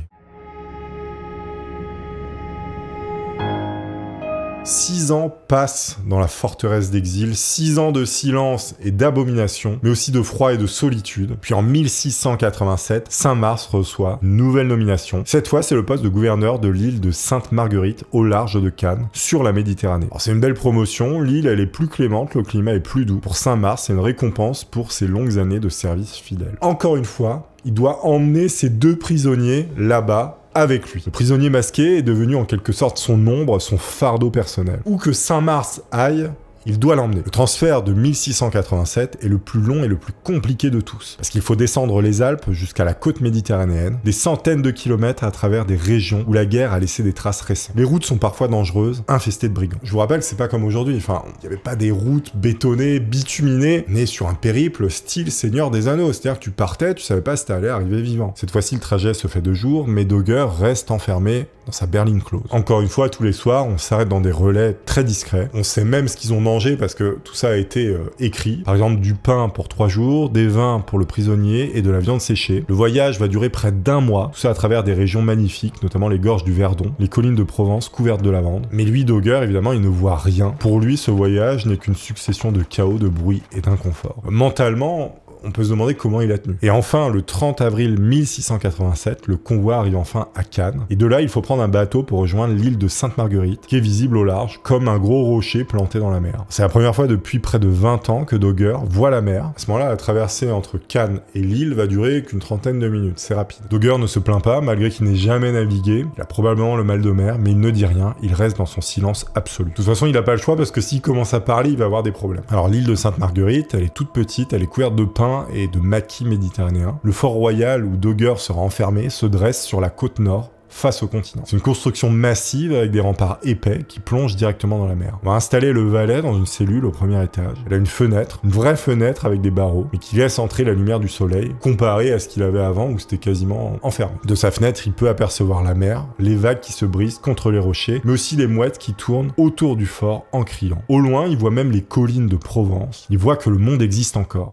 6 ans passent dans la forteresse d'exil, 6 ans de silence et d'abomination, mais aussi de froid et de solitude. Puis en 1687, Saint-Mars reçoit une nouvelle nomination. Cette fois, c'est le poste de gouverneur de l'île de Sainte-Marguerite, au large de Cannes, sur la Méditerranée. Alors c'est une belle promotion, l'île elle est plus clémente, le climat est plus doux. Pour Saint-Mars, c'est une récompense pour ses longues années de service fidèle. Encore une fois, il doit emmener ses 2 prisonniers là-bas, avec lui. Le prisonnier masqué est devenu en quelque sorte son ombre, son fardeau personnel. Où que Saint-Mars aille, il doit l'emmener. Le transfert de 1687 est le plus long et le plus compliqué de tous, parce qu'il faut descendre les Alpes jusqu'à la côte méditerranéenne, des centaines de kilomètres à travers des régions où la guerre a laissé des traces récentes. Les routes sont parfois dangereuses, infestées de brigands. Je vous rappelle que c'est pas comme aujourd'hui, enfin, il n'y avait pas des routes bétonnées, bituminées, nées sur un périple style Seigneur des Anneaux, c'est-à-dire que tu partais, tu savais pas si t'allais arriver vivant. Cette fois-ci, le trajet se fait de jour, mais Dogger reste enfermé dans sa berline close. Encore une fois, tous les soirs, on s'arrête dans des relais très discrets. On sait même ce qu'ils ont mangé parce que tout ça a été écrit. Par exemple, du pain pour 3 jours, des vins pour le prisonnier et de la viande séchée. Le voyage va durer près d'1 mois, tout ça à travers des régions magnifiques, notamment les gorges du Verdon, les collines de Provence couvertes de lavande. Mais lui, Dogger, évidemment, il ne voit rien. Pour lui, ce voyage n'est qu'une succession de chaos, de bruit et d'inconfort. Mentalement, on peut se demander comment il a tenu. Et enfin, le 30 avril 1687, le convoi arrive enfin à Cannes. Et de là, il faut prendre un bateau pour rejoindre l'île de Sainte-Marguerite, qui est visible au large, comme un gros rocher planté dans la mer. C'est la première fois depuis près de 20 ans que Dogger voit la mer. À ce moment-là, la traversée entre Cannes et l'île va durer qu'une trentaine de minutes, c'est rapide. Dogger ne se plaint pas, malgré qu'il n'ait jamais navigué. Il a probablement le mal de mer, mais il ne dit rien, il reste dans son silence absolu. De toute façon, il n'a pas le choix, parce que s'il commence à parler, il va avoir des problèmes. Alors l'île de Sainte-Marguerite, elle est toute petite, elle est couverte de pins et de maquis méditerranéens. Le fort royal où Dogger sera enfermé se dresse sur la côte nord, face au continent. C'est une construction massive avec des remparts épais qui plongent directement dans la mer. On va installer le valet dans une cellule au premier étage. Elle a une fenêtre, une vraie fenêtre avec des barreaux, mais qui laisse entrer la lumière du soleil, comparé à ce qu'il avait avant où c'était quasiment enfermé. De sa fenêtre, il peut apercevoir la mer, les vagues qui se brisent contre les rochers, mais aussi les mouettes qui tournent autour du fort en criant. Au loin, il voit même les collines de Provence. Il voit que le monde existe encore.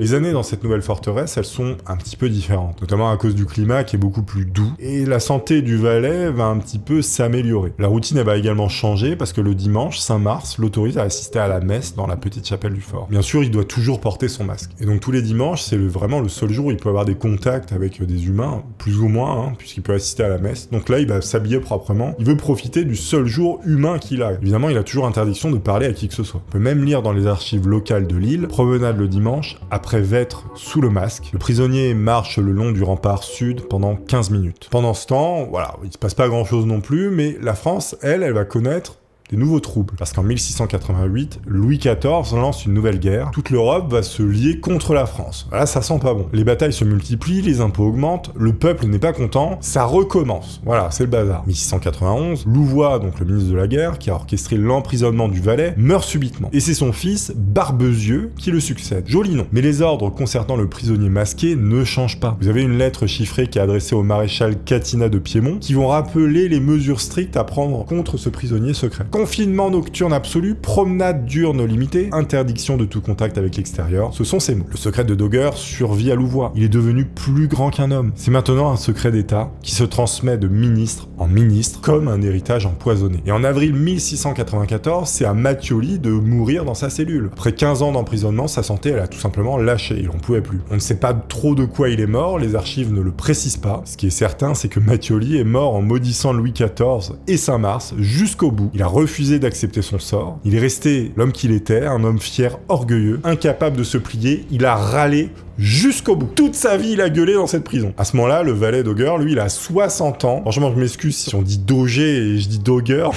Les années dans cette nouvelle forteresse, elles sont un petit peu différentes, notamment à cause du climat qui est beaucoup plus doux, et la santé du valet va un petit peu s'améliorer. La routine, elle va également changer parce que le dimanche, Saint-Mars l'autorise à assister à la messe dans la petite chapelle du fort. Bien sûr, il doit toujours porter son masque. Et donc tous les dimanches, c'est vraiment le seul jour où il peut avoir des contacts avec des humains, plus ou moins, puisqu'il peut assister à la messe. Donc là, il va s'habiller proprement. Il veut profiter du seul jour humain qu'il a. Évidemment, il a toujours interdiction de parler à qui que ce soit. On peut même lire dans les archives locales de l'île, promenade le dimanche, après vêtre sous le masque. Le prisonnier marche le long du rempart sud pendant 15 minutes. Pendant ce temps, voilà, il se passe pas grand chose non plus, mais la France, elle va connaître des nouveaux troubles. Parce qu'en 1688, Louis XIV lance une nouvelle guerre. Toute l'Europe va se lier contre la France. Là, ça sent pas bon. Les batailles se multiplient, les impôts augmentent, le peuple n'est pas content, ça recommence. Voilà, c'est le bazar. 1691, Louvois, donc le ministre de la guerre, qui a orchestré l'emprisonnement du valet, meurt subitement. Et c'est son fils, Barbezieux, qui le succède. Joli nom. Mais les ordres concernant le prisonnier masqué ne changent pas. Vous avez une lettre chiffrée qui est adressée au maréchal Catinat de Piémont, qui vont rappeler les mesures strictes à prendre contre ce prisonnier secret. Confinement nocturne absolu, promenade diurne limitée, interdiction de tout contact avec l'extérieur, ce sont ces mots. Le secret de Dogger survit à Louvois. Il est devenu plus grand qu'un homme. C'est maintenant un secret d'État qui se transmet de ministre en ministre, comme un héritage empoisonné. Et en avril 1694, c'est à Mattioli de mourir dans sa cellule. Après 15 ans d'emprisonnement, sa santé, elle a tout simplement lâché, il en pouvait plus. On ne sait pas trop de quoi il est mort, les archives ne le précisent pas. Ce qui est certain, c'est que Mattioli est mort en maudissant Louis XIV et Saint-Mars jusqu'au bout. Il a refusé d'accepter son sort. Il est resté l'homme qu'il était, un homme fier, orgueilleux, incapable de se plier. Il a râlé jusqu'au bout. Toute sa vie, il a gueulé dans cette prison. À ce moment-là, le valet Dogger, lui, il a 60 ans. Franchement, je m'excuse si on dit Dogger et je dis Dogger.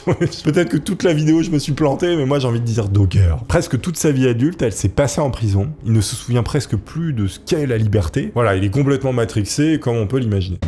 Peut-être que toute la vidéo, je me suis planté, mais moi, j'ai envie de dire Dogger. Presque toute sa vie adulte, elle s'est passée en prison. Il ne se souvient presque plus de ce qu'est la liberté. Voilà, il est complètement matrixé, comme on peut l'imaginer.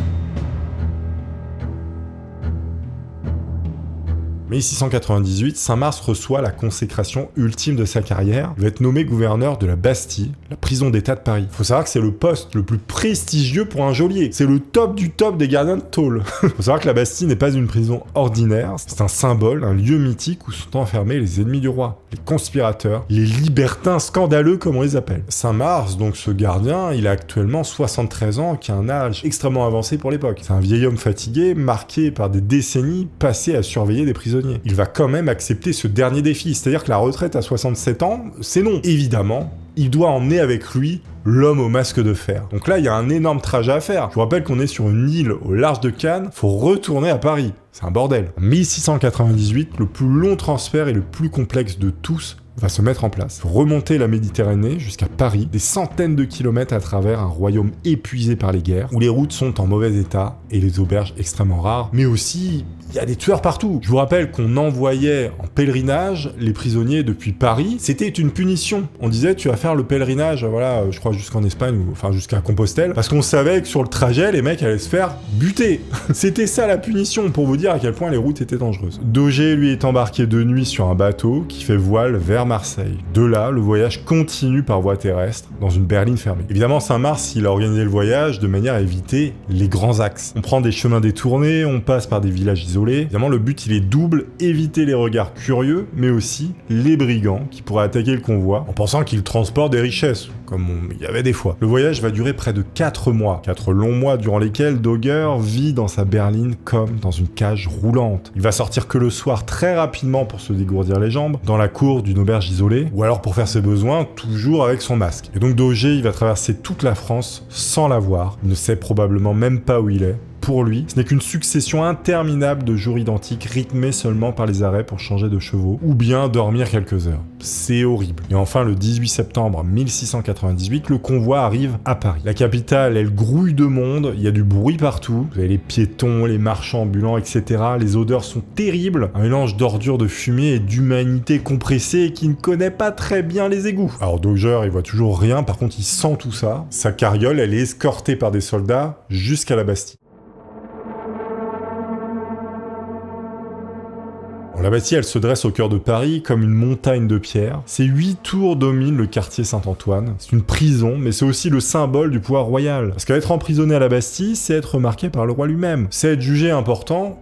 1698, Saint-Mars reçoit la consécration ultime de sa carrière. Il va être nommé gouverneur de la Bastille, la prison d'État de Paris. Faut savoir que c'est le poste le plus prestigieux pour un geôlier. C'est le top du top des gardiens de tôle. Faut savoir que la Bastille n'est pas une prison ordinaire, c'est un symbole, un lieu mythique où sont enfermés les ennemis du roi, les conspirateurs, les libertins scandaleux comme on les appelle. Saint-Mars, donc ce gardien, il a actuellement 73 ans, qui a un âge extrêmement avancé pour l'époque. C'est un vieil homme fatigué, marqué par des décennies passées à surveiller des prisonniers. Il va quand même accepter ce dernier défi, c'est-à-dire que la retraite à 67 ans, c'est non. Évidemment, il doit emmener avec lui l'homme au masque de fer. Donc là, il y a un énorme trajet à faire. Je vous rappelle qu'on est sur une île au large de Cannes, faut retourner à Paris. C'est un bordel. En 1698, le plus long transfert et le plus complexe de tous va se mettre en place. Faut remonter la Méditerranée jusqu'à Paris, des centaines de kilomètres à travers un royaume épuisé par les guerres, où les routes sont en mauvais état et les auberges extrêmement rares, mais aussi il y a des tueurs partout. Je vous rappelle qu'on envoyait en pèlerinage les prisonniers depuis Paris. C'était une punition. On disait, tu vas faire le pèlerinage, voilà, je crois jusqu'en Espagne, ou enfin jusqu'à Compostelle, parce qu'on savait que sur le trajet, les mecs allaient se faire buter. C'était ça la punition, pour vous dire à quel point les routes étaient dangereuses. Dauger, lui, est embarqué de nuit sur un bateau qui fait voile vers Marseille. De là, le voyage continue par voie terrestre, dans une berline fermée. Évidemment, Saint-Mars, il a organisé le voyage de manière à éviter les grands axes. On prend des chemins détournés, on passe par des villages isolés. Évidemment, le but, il est double, éviter les regards curieux, mais aussi les brigands qui pourraient attaquer le convoi en pensant qu'ils transportent des richesses, comme il y avait des fois. Le voyage va durer près de 4 mois, 4 longs mois durant lesquels Dauger vit dans sa berline comme dans une cage roulante. Il va sortir que le soir très rapidement pour se dégourdir les jambes, dans la cour d'une auberge isolée, ou alors pour faire ses besoins, toujours avec son masque. Et donc Dauger, il va traverser toute la France sans la voir. Il ne sait probablement même pas où il est. Pour lui, ce n'est qu'une succession interminable de jours identiques rythmés seulement par les arrêts pour changer de chevaux ou bien dormir quelques heures. C'est horrible. Et enfin, le 18 septembre 1698, le convoi arrive à Paris. La capitale, elle grouille de monde, il y a du bruit partout. Vous avez les piétons, les marchands ambulants, etc. Les odeurs sont terribles. Un mélange d'ordures de fumée et d'humanité compressée qui ne connaît pas très bien les égouts. Alors Dauger, il voit toujours rien, par contre il sent tout ça. Sa carriole, elle est escortée par des soldats jusqu'à la Bastille. La Bastille, elle se dresse au cœur de Paris comme une montagne de pierre. Ses 8 tours dominent le quartier Saint-Antoine. C'est une prison, mais c'est aussi le symbole du pouvoir royal. Parce qu'être emprisonné à la Bastille, c'est être remarqué par le roi lui-même. C'est être jugé important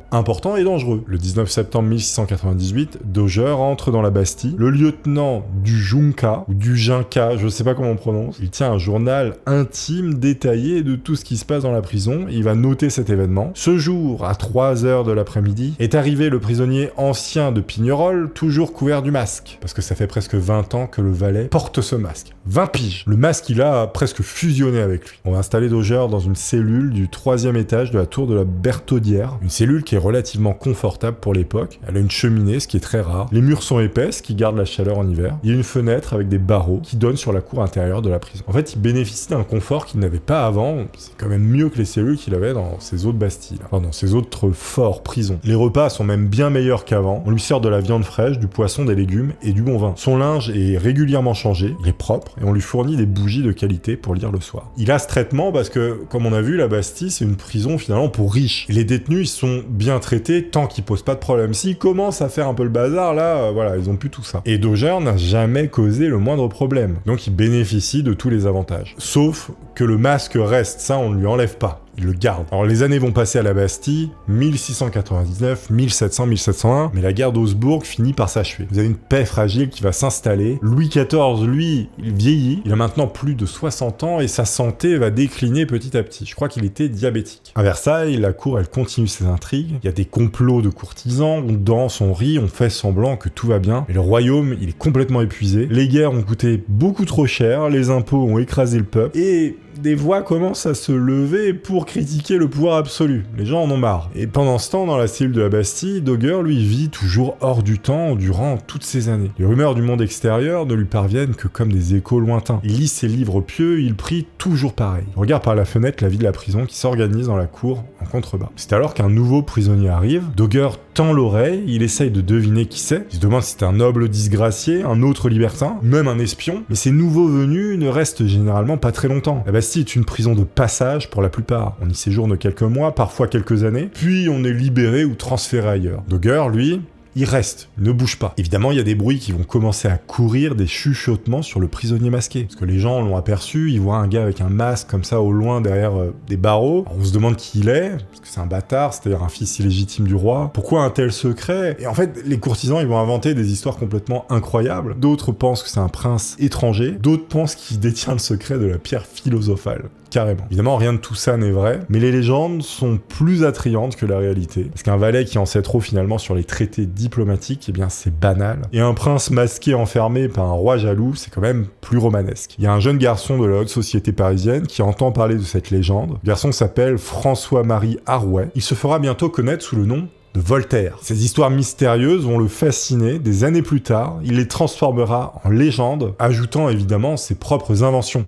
et dangereux. Le 19 septembre 1698, Dauger entre dans la Bastille. Le lieutenant du Junca, ou du Junca, je sais pas comment on prononce, il tient un journal intime, détaillé de tout ce qui se passe dans la prison. Il va noter cet événement. Ce jour, à 3h de l'après-midi, est arrivé le prisonnier ancien de Pignerol, toujours couvert du masque. Parce que ça fait presque 20 ans que le valet porte ce masque. 20 piges. Le masque, il a presque fusionné avec lui. On va installer Dauger dans une cellule du 3e étage de la tour de la Bertaudière. Une cellule qui est relativement confortable pour l'époque. Elle a une cheminée, ce qui est très rare. Les murs sont épaisses, qui gardent la chaleur en hiver. Il y a une fenêtre avec des barreaux qui donnent sur la cour intérieure de la prison. En fait, il bénéficie d'un confort qu'il n'avait pas avant. C'est quand même mieux que les cellules qu'il avait dans ses autres bastilles. Enfin, dans ses autres forts prisons. Les repas sont même bien meilleurs qu'avant. On lui sert de la viande fraîche, du poisson, des légumes et du bon vin. Son linge est régulièrement changé, il est propre, et on lui fournit des bougies de qualité pour lire le soir. Il a ce traitement parce que, comme on a vu, la Bastille, c'est une prison finalement pour riches. Et les détenus, ils sont bien traités tant qu'ils posent pas de problème. S'ils commencent à faire un peu le bazar, là, voilà, ils ont plus tout ça. Et Dauger n'a jamais causé le moindre problème. Donc il bénéficie de tous les avantages. Sauf que le masque reste, ça on ne lui enlève pas. Il le garde. Alors les années vont passer à la Bastille, 1699, 1700, 1701, mais la guerre d'Augsbourg finit par s'achever. Vous avez une paix fragile qui va s'installer. Louis XIV, lui, il vieillit, il a maintenant plus de 60 ans et sa santé va décliner petit à petit. Je crois qu'il était diabétique. À Versailles, la cour, elle continue ses intrigues. Il y a des complots de courtisans, on danse, on rit, on fait semblant que tout va bien. Mais le royaume, il est complètement épuisé. Les guerres ont coûté beaucoup trop cher, les impôts ont écrasé le peuple et des voix commencent à se lever pour critiquer le pouvoir absolu. Les gens en ont marre. Et pendant ce temps, dans la cellule de la Bastille, Dauger, lui, vit toujours hors du temps durant toutes ces années. Les rumeurs du monde extérieur ne lui parviennent que comme des échos lointains. Il lit ses livres pieux, il prie toujours pareil. Il regarde par la fenêtre la vie de la prison qui s'organise dans la cour en contrebas. C'est alors qu'un nouveau prisonnier arrive. Dauger tend l'oreille, il essaye de deviner qui c'est. Il se demande si c'est un noble disgracié, un autre libertin, même un espion. Mais ces nouveaux venus ne restent généralement pas très longtemps. La Bastille est une prison de passage pour la plupart. On y séjourne quelques mois, parfois quelques années, puis on est libéré ou transféré ailleurs. Dauger, lui, il reste, il ne bouge pas. Évidemment, il y a des bruits qui vont commencer à courir, des chuchotements sur le prisonnier masqué. Parce que les gens l'ont aperçu, ils voient un gars avec un masque comme ça au loin derrière des barreaux. Alors, on se demande qui il est, parce que c'est un bâtard, c'est-à-dire un fils illégitime du roi. Pourquoi un tel secret? Et en fait, les courtisans, ils vont inventer des histoires complètement incroyables. D'autres pensent que c'est un prince étranger, d'autres pensent qu'il détient le secret de la pierre philosophale. Carrément. Évidemment, rien de tout ça n'est vrai, mais les légendes sont plus attrayantes que la réalité. Parce qu'un valet qui en sait trop finalement sur les traités diplomatiques, eh bien c'est banal. Et un prince masqué enfermé par un roi jaloux, c'est quand même plus romanesque. Il y a un jeune garçon de la haute société parisienne qui entend parler de cette légende. Le garçon s'appelle François-Marie Arouet. Il se fera bientôt connaître sous le nom de Voltaire. Ces histoires mystérieuses vont le fasciner. Des années plus tard, il les transformera en légende, ajoutant évidemment ses propres inventions.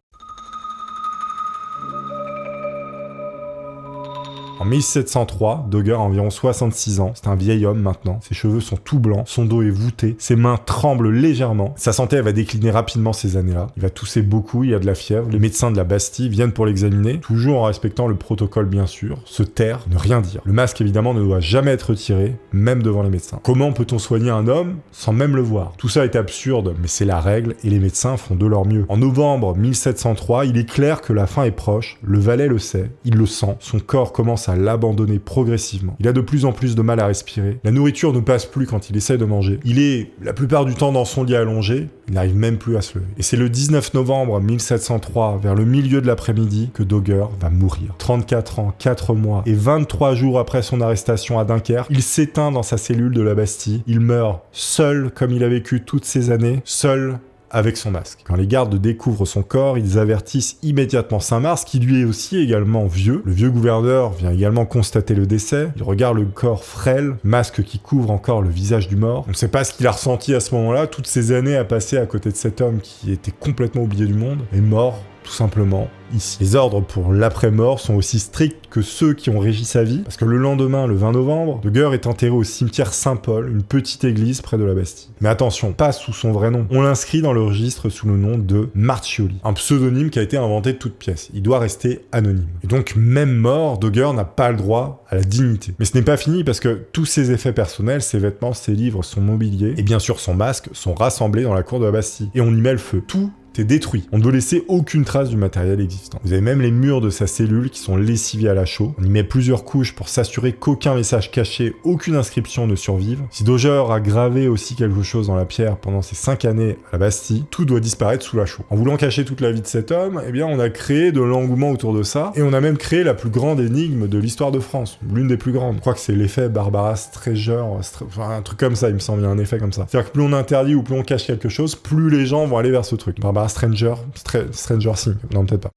En 1703, Dogger a environ 66 ans, c'est un vieil homme maintenant, ses cheveux sont tout blancs, son dos est voûté, ses mains tremblent légèrement, sa santé elle va décliner rapidement ces années-là, il va tousser beaucoup, il y a de la fièvre, les médecins de la Bastille viennent pour l'examiner, toujours en respectant le protocole bien sûr, se taire, ne rien dire. Le masque évidemment ne doit jamais être retiré, même devant les médecins. Comment peut-on soigner un homme sans même le voir? Tout ça est absurde, mais c'est la règle et les médecins font de leur mieux. En novembre 1703, il est clair que la fin est proche, le valet le sait, il le sent, son corps commence à l'abandonner progressivement. Il a de plus en plus de mal à respirer. La nourriture ne passe plus quand il essaie de manger. Il est la plupart du temps dans son lit allongé. Il n'arrive même plus à se lever. Et c'est le 19 novembre 1703, vers le milieu de l'après-midi, que Dogger va mourir. 34 ans, 4 mois et 23 jours après son arrestation à Dunkerque, il s'éteint dans sa cellule de la Bastille. Il meurt seul comme il a vécu toutes ces années, seul avec son masque. Quand les gardes découvrent son corps, ils avertissent immédiatement Saint-Mars, qui lui est aussi également vieux. Le vieux gouverneur vient également constater le décès. Il regarde le corps frêle, masque qui couvre encore le visage du mort. On ne sait pas ce qu'il a ressenti à ce moment-là, toutes ces années à passer à côté de cet homme qui était complètement oublié du monde, est mort tout simplement ici. Les ordres pour l'après-mort sont aussi stricts que ceux qui ont régi sa vie, parce que le lendemain, le 20 novembre, Dogger est enterré au cimetière Saint-Paul, une petite église près de la Bastille. Mais attention, pas sous son vrai nom. On l'inscrit dans le registre sous le nom de Marchioli, un pseudonyme qui a été inventé de toutes pièces. Il doit rester anonyme. Et donc, même mort, Dogger n'a pas le droit à la dignité. Mais ce n'est pas fini, parce que tous ses effets personnels, ses vêtements, ses livres, son mobilier, et bien sûr son masque, sont rassemblés dans la cour de la Bastille. Et on y met le feu. Tout est détruit. On ne veut laisser aucune trace du matériel existant. Vous avez même les murs de sa cellule qui sont lessivés à la chaux. On y met plusieurs couches pour s'assurer qu'aucun message caché, aucune inscription ne survive. Si Dogger a gravé aussi quelque chose dans la pierre pendant ses 5 années à la Bastille, tout doit disparaître sous la chaux. En voulant cacher toute la vie de cet homme, eh bien on a créé de l'engouement autour de ça, et on a même créé la plus grande énigme de l'histoire de France, l'une des plus grandes. Je crois que c'est l'effet Barbara Streisand, enfin un truc comme ça, il me semble, il y a un effet comme ça. C'est-à-dire que plus on interdit ou plus on cache quelque chose, plus les gens vont aller vers ce truc. Barbara Stranger Things, non peut-être pas.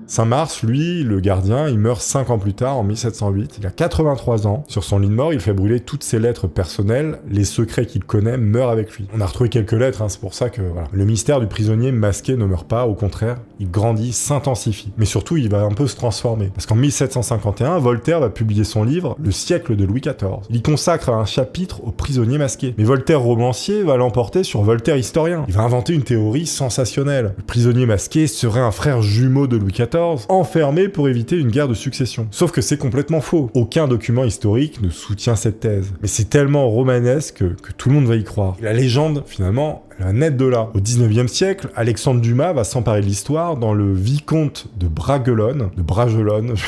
Saint-Mars, lui, le gardien, il meurt 5 ans plus tard, en 1708. Il a 83 ans. Sur son lit de mort, il fait brûler toutes ses lettres personnelles. Les secrets qu'il connaît meurent avec lui. On a retrouvé quelques lettres, c'est pour ça que voilà. Le mystère du prisonnier masqué ne meurt pas, au contraire, il grandit, s'intensifie. Mais surtout, il va un peu se transformer. Parce qu'en 1751, Voltaire va publier son livre « Le siècle de Louis XIV ». Il y consacre un chapitre au prisonnier masqué. Mais Voltaire romancier va l'emporter sur Voltaire historien. Il va inventer une théorie sensationnelle. Le prisonnier masqué serait un frère jumeau de Louis XIV, enfermé pour éviter une guerre de succession. Sauf que c'est complètement faux. Aucun document historique ne soutient cette thèse. Mais c'est tellement romanesque que tout le monde va y croire. Et la légende, finalement, elle va naître de là. Au 19e siècle, Alexandre Dumas va s'emparer de l'histoire dans le Vicomte de Bragelonne,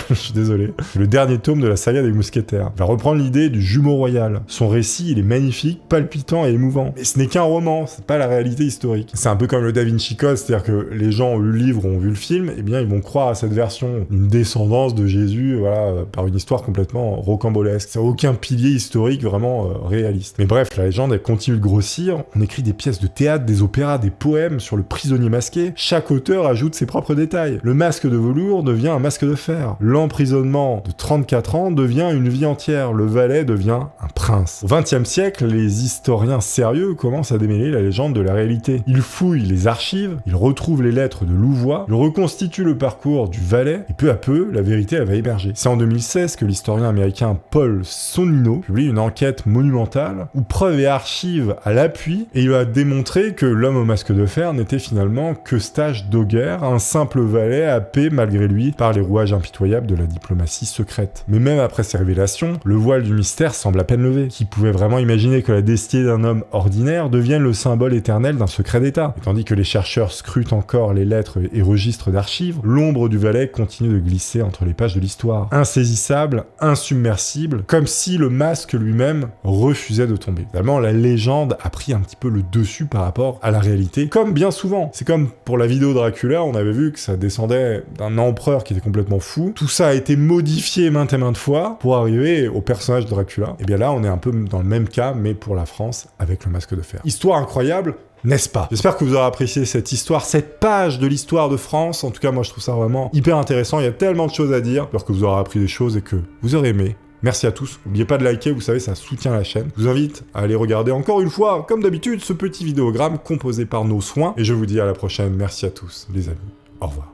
je suis désolé, le dernier tome de la saga des Mousquetaires. Il va reprendre l'idée du jumeau royal. Son récit, il est magnifique, palpitant et émouvant. Mais ce n'est qu'un roman, c'est pas la réalité historique. C'est un peu comme le Da Vinci Code, c'est-à-dire que les gens ont lu le livre ou ont vu le film, eh bien ils vont croire à cette version, une descendance de Jésus, voilà, par une histoire complètement rocambolesque. Ça n'a aucun pilier historique vraiment réaliste. Mais bref, la légende, elle continue de grossir. On écrit des pièces de théâtre, des opéras, des poèmes sur le prisonnier masqué. Chaque auteur ajoute ses propres détails. Le masque de velours devient un masque de fer. L'emprisonnement de 34 ans devient une vie entière. Le valet devient un prince. Au XXe siècle, les historiens sérieux commencent à démêler la légende de la réalité. Ils fouillent les archives, ils retrouvent les lettres de Louvois, ils reconstituent le parcours du valet, et peu à peu, la vérité elle va émerger. C'est en 2016 que l'historien américain Paul Sonino publie une enquête monumentale où preuves et archives à l'appui, et il va démontrer montrer que l'homme au masque de fer n'était finalement qu'Eustache d'Auguerre, un simple valet happé malgré lui par les rouages impitoyables de la diplomatie secrète. Mais même après ces révélations, le voile du mystère semble à peine levé. Qui pouvait vraiment imaginer que la destinée d'un homme ordinaire devienne le symbole éternel d'un secret d'État? Et tandis que les chercheurs scrutent encore les lettres et registres d'archives, l'ombre du valet continue de glisser entre les pages de l'histoire. Insaisissable, insubmersible, comme si le masque lui-même refusait de tomber. Finalement, la légende a pris un petit peu le dessus par rapport à la réalité, comme bien souvent. C'est comme pour la vidéo Dracula, on avait vu que ça descendait d'un empereur qui était complètement fou. Tout ça a été modifié maintes et maintes fois pour arriver au personnage de Dracula. Et bien là, on est un peu dans le même cas, mais pour la France, avec le masque de fer. Histoire incroyable, n'est-ce pas? J'espère que vous aurez apprécié cette histoire, cette page de l'histoire de France. En tout cas, moi, je trouve ça vraiment hyper intéressant. Il y a tellement de choses à dire. J'espère que vous aurez appris des choses et que vous aurez aimé. Merci à tous. N'oubliez pas de liker, vous savez, ça soutient la chaîne. Je vous invite à aller regarder encore une fois, comme d'habitude, ce petit vidéogramme composé par nos soins. Et je vous dis à la prochaine. Merci à tous, les amis. Au revoir.